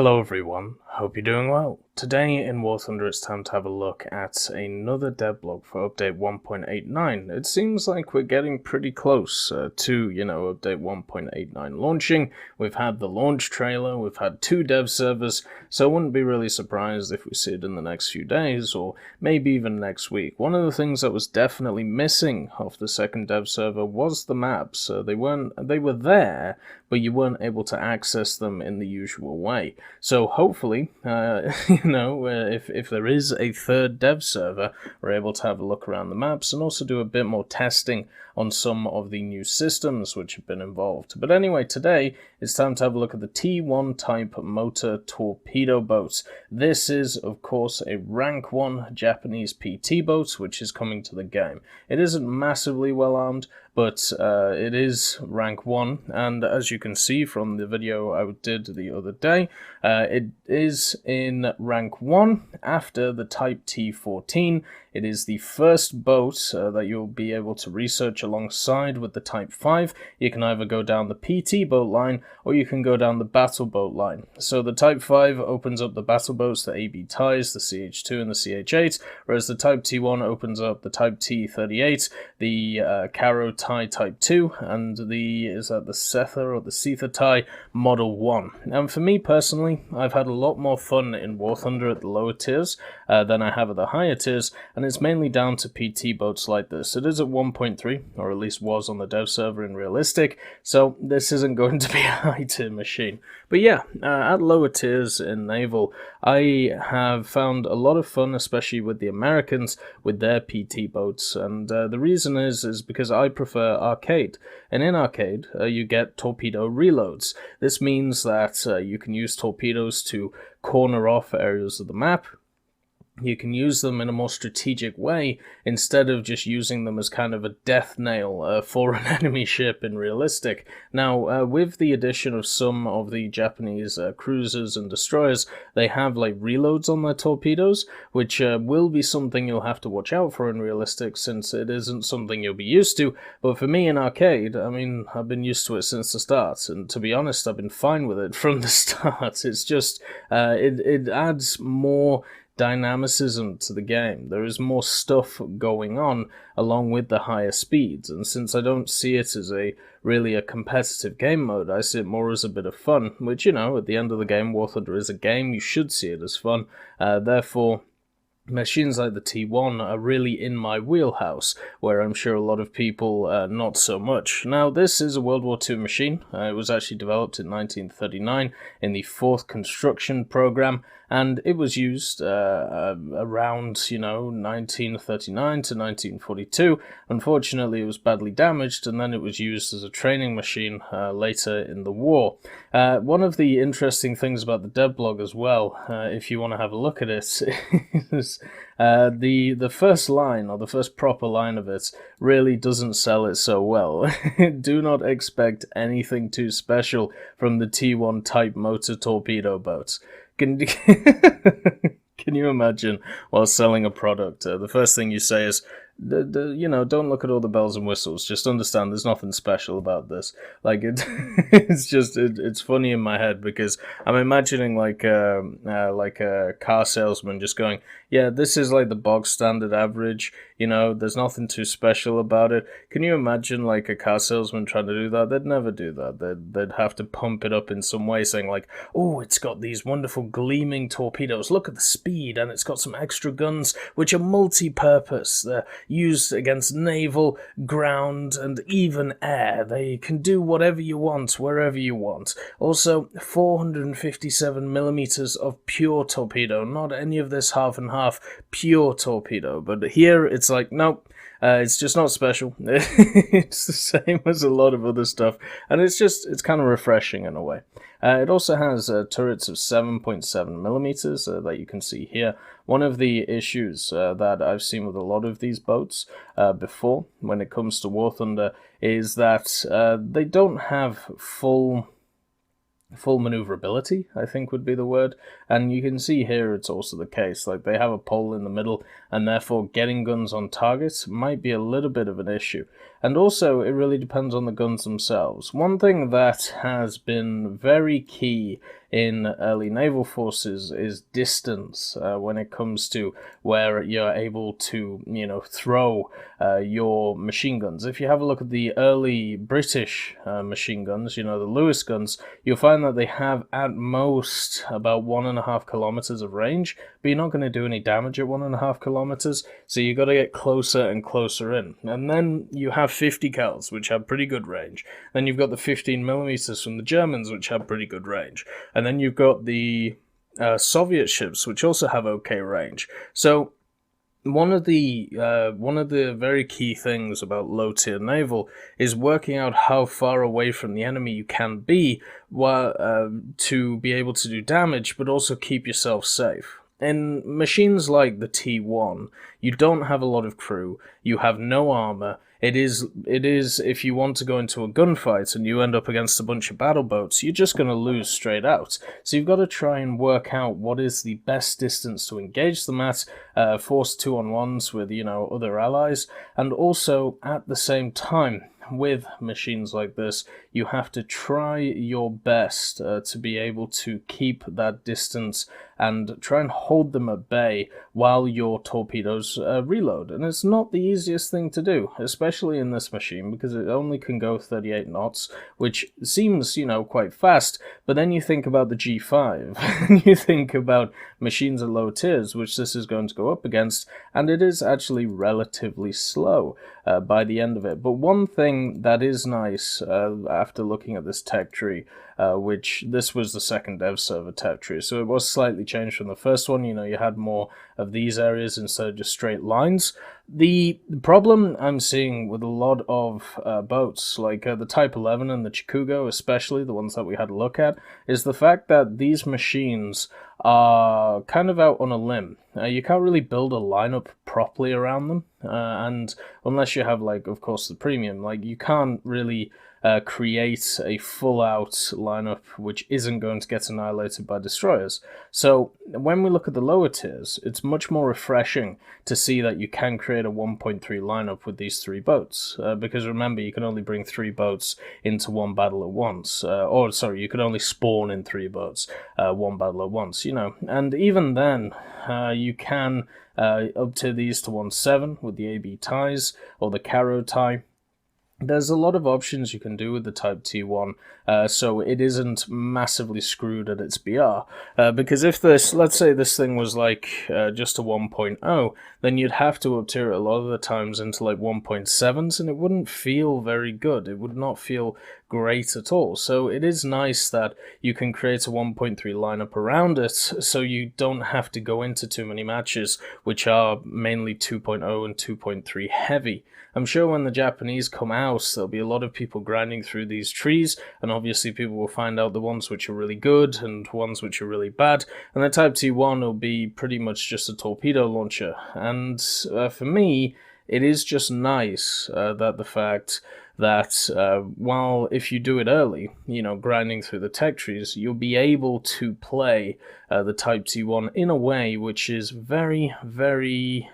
Hello everyone, hope you're doing well. Today in War Thunder it's time to have a look at another devblog for update 1.89. It seems like we're getting pretty close to, update 1.89 launching. We've had the launch trailer, we've had 2 dev servers, so I wouldn't be really surprised if we see it in the next few days, or maybe even next week. One of the things that was definitely missing off the second dev server was the maps. They were there, but you weren't able to access them in the usual way. So hopefully, if there is a third dev server, we're able to have a look around the maps and also do a bit more testing on some of the new systems which have been involved. But anyway, today it's time to have a look at the T1 type motor torpedo boat. This is, of course, a rank 1 Japanese PT boat which is coming to the game. It isn't massively well armed, but it is rank 1, and as you can see from the video I did the other day, it is in rank 1 after the Type T14. It is the first boat that you'll be able to research alongside with the Type 5. You can either go down the PT boat line or you can go down the battle boat line. So the Type 5 opens up the battle boats, the AB Ties, the CH2 and the CH8, whereas the Type T1 opens up the Type T38, the Caro Tie Type 2, and the Sether or the Sether Tie Model 1. And for me personally, I've had a lot more fun in War Thunder at the lower tiers than I have at the higher tiers, and it's mainly down to PT boats like this. It is at 1.3, or at least was on the dev server in realistic, so this isn't going to be a high tier machine. But yeah, at lower tiers in Naval, I have found a lot of fun, especially with the Americans, with their PT boats, and the reason is because I prefer arcade, and in arcade you get torpedo reloads. This means that you can use torpedoes to corner off areas of the map. You can use them in a more strategic way instead of just using them as kind of a death nail for an enemy ship in realistic. Now, with the addition of some of the Japanese cruisers and destroyers, they have like reloads on their torpedoes, which will be something you'll have to watch out for in realistic since it isn't something you'll be used to. But for me in arcade, I mean, I've been used to it since the start, and to be honest, I've been fine with it from the start. It's just, it adds more dynamicism to the game. There is more stuff going on along with the higher speeds, and since I don't see it as really a competitive game mode, I see it more as a bit of fun, which, at the end of the game, War Thunder is a game, you should see it as fun. Therefore, machines like the T1 are really in my wheelhouse, where I'm sure a lot of people not so much. Now, this is a World War II machine. It was actually developed in 1939 in the 4th Construction Program, and it was used around, 1939 to 1942. Unfortunately, it was badly damaged, and then it was used as a training machine later in the war. One of the interesting things about the devblog as well, if you want to have a look at it, is the first line, or the first proper line of it, really doesn't sell it so well. Do not expect anything too special from the T1 type motor torpedo boats. Can you imagine while selling a product, the first thing you say is, don't look at all the bells and whistles. Just understand there's nothing special about this. Like it's funny in my head because I'm imagining like a car salesman just going, yeah, this is like the bog standard average. There's nothing too special about it. Can you imagine like a car salesman trying to do that? They'd never do that. They'd have to pump it up in some way, saying like, oh, it's got these wonderful gleaming torpedoes. Look at the speed, and it's got some extra guns which are multi-purpose. They're used against naval, ground, and even air. They can do whatever you want, wherever you want. Also, 457 millimeters of pure torpedo, not any of this half and half, pure torpedo. But here it's like, nope, it's just not special. It's the same as a lot of other stuff, and it's kind of refreshing in a way. It also has turrets of 7.7 millimeters that you can see here. One of the issues that I've seen with a lot of these boats before, when it comes to War Thunder, is that they don't have full maneuverability, I think would be the word, and you can see here it's also the case. Like, they have a pole in the middle, and therefore getting guns on targets might be a little bit of an issue. And also, it really depends on the guns themselves. One thing that has been very key in early naval forces is distance when it comes to where you're able to, throw your machine guns. If you have a look at the early British machine guns, the Lewis guns, you'll find that they have at most about 1.5 kilometers of range, but you're not going to do any damage at 1.5 kilometers, so you got to get closer and closer in. And then you have 50 cals, which have pretty good range. Then you've got the 15 millimeters from the Germans, which have pretty good range. And then you've got the Soviet ships, which also have okay range. So one of the very key things about low-tier naval is working out how far away from the enemy you can be to be able to do damage, but also keep yourself safe. In machines like the T1, you don't have a lot of crew, you have no armor. It is if you want to go into a gunfight and you end up against a bunch of battle boats, you're just going to lose straight out. So you've got to try and work out what is the best distance to engage them at, force 2-on-1s with, other allies, and also at the same time, with machines like this, you have to try your best to be able to keep that distance and try and hold them at bay while your torpedoes reload. And it's not the easiest thing to do, especially in this machine, because it only can go 38 knots, which seems, quite fast, but then you think about the G5, and you think about machines at low tiers, which this is going to go up against, and it is actually relatively slow by the end of it. But one thing that is nice after looking at this tech tree, which this was the second dev server tech tree, so it was slightly changed from the first one. You had more of these areas instead of just straight lines. The problem I'm seeing with a lot of boats, like the Type 11 and the Chikugo, especially the ones that we had a look at, is the fact that these machines are kind of out on a limb. You can't really build a lineup properly around them, and unless you have, of course, the premium, you can't really create a full-out lineup which isn't going to get annihilated by destroyers. So when we look at the lower tiers, it's much more refreshing to see that you can create a 1.3 lineup with these 3 boats, because remember, you can only bring 3 boats into one battle at once, you can only spawn in 3 boats, one battle at once, and even then, you can up to these to 1.7 with the AB ties or the Caro tie. There's a lot of options you can do with the Type T1, so it isn't massively screwed at its BR, because if let's say this thing was just a 1.0, then you'd have to up tier it a lot of the times into 1.7s, and it wouldn't feel very good. It would not feel great at all. So it is nice that you can create a 1.3 lineup around it, so you don't have to go into too many matches which are mainly 2.0 and 2.3 heavy. I'm sure when the Japanese come out, there'll be a lot of people grinding through these trees, and obviously people will find out the ones which are really good and ones which are really bad, and the Type T1 will be pretty much just a torpedo launcher. And for me, it is just nice that the fact that while if you do it early, grinding through the tech trees, you'll be able to play the Type T1 in a way which is very, very,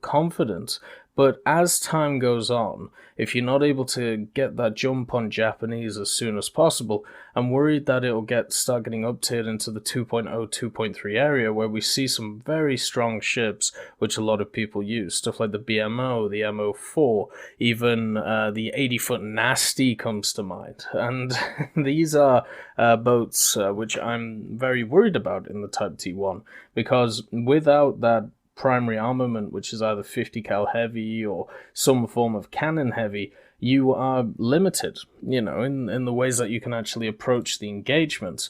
confident. But as time goes on, if you're not able to get that jump on Japanese as soon as possible, I'm worried that it'll start getting up-tiered into the 2.0, 2.3 area, where we see some very strong ships which a lot of people use. Stuff like the BMO, the MO4, even the 80-foot Nasty comes to mind. And these are boats which I'm very worried about in the Type T1, because without that primary armament, which is either 50 cal heavy or some form of cannon heavy, you are limited, in the ways that you can actually approach the engagement.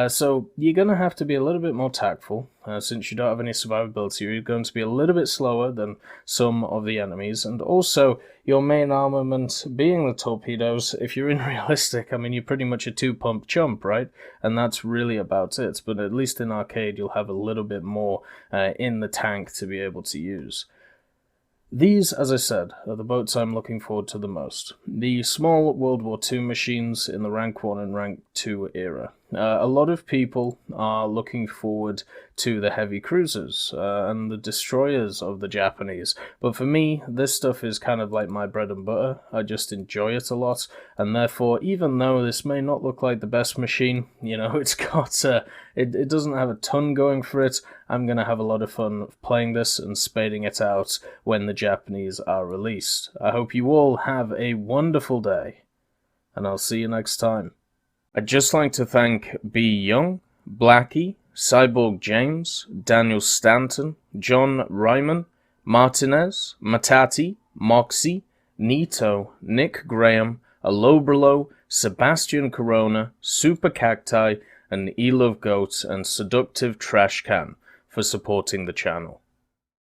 So you're going to have to be a little bit more tactful, since you don't have any survivability. You're going to be a little bit slower than some of the enemies, and also your main armament being the torpedoes. If you're in realistic, you're pretty much a 2-pump chump, right? And that's really about it. But at least in arcade, you'll have a little bit more in the tank to be able to use. These, as I said, are the boats I'm looking forward to the most. The small World War II machines in the Rank 1 and Rank 2 era. A lot of people are looking forward to the heavy cruisers and the destroyers of the Japanese, but for me, this stuff is kind of like my bread and butter. I just enjoy it a lot, and therefore, even though this may not look like the best machine, you know, it's got it doesn't have a ton going for it. I'm gonna have a lot of fun playing this and spading it out when the Japanese are released. I hope you all have a wonderful day, and I'll see you next time. I'd just like to thank B. Young, Blackie, Cyborg James, Daniel Stanton, John Ryman, Martinez, Matati, Moxie, Nito, Nick Graham, Alobralo, Sebastian Corona, Super Cacti, and Elove Goat and Seductive Trash Can for supporting the channel.